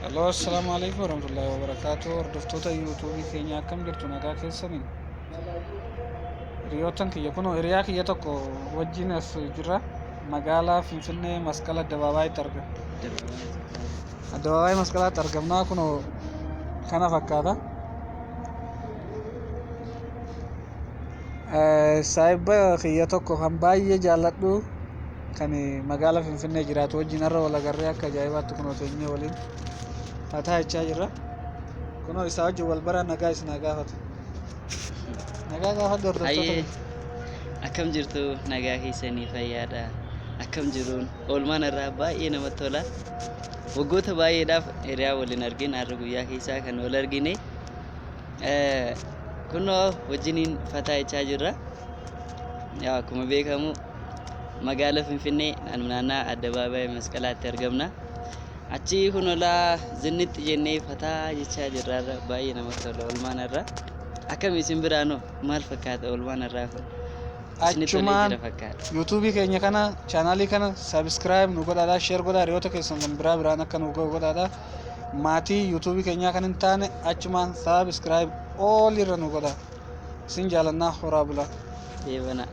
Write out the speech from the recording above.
Halloo, assalamu alaikum warahmatullahi wabarakatuh. Hordoftoota yuutuubii keenya akkam jirtu nagaa keessanii? Hiriyoottan kiyya kunoo hiriyaa kiyya tokko wajjin as jirra. Magaalaa Finfinnee Masqala Addabaabayitti argama. Addabaabaayii Masqalaatti argamnaa kunoo kana fakkaata. Saahiba kiyya tokko kan baay'ee jaalladhu kan magaalaa Finfinnee jiraatu wajjin har'a wal agarree akka ajaa'ibaatti kunoo teenyee waliin hataa jechaa jirra. Kunoo isaa wajjin wal bara nagaa isin gaafata. Nagaa gaafadhu hordoftoota. Akkam jirtu nagaa keessanii fayyaadha. Akkam jiruun oolmaan irraa baay'ee namatti tola. Waggoota baay'eedhaaf hiriyaa waliin argine har'a guyyaa keessaa kan wal argine. Kunoo wajjiniin fataa jechaa jirra. Yaa akkuma beekamu magaalaa Finfinnee naannaa Addabaabaayii Masqalaatti argamna. Achi kunolaa zinnitti jennee fataa jechaa jirra baay'ee namatti tola oolmaan irraa. Akkam isin biraanoo maal fakkaata oolmaan irraa kun? Achumaan yuutuubii keenya kana chaanaalii kana sabiskiraayib nu godhaadhaa, sheer godhaa, hiriyoota keessan kan biraan akka nu godhaadhaa. Maatii yuutuubii keenyaa kan hin taane achumaan sabiskiraayib oolirra nu godhaa. Isin jaalannaa horaa bulaa. Deebana.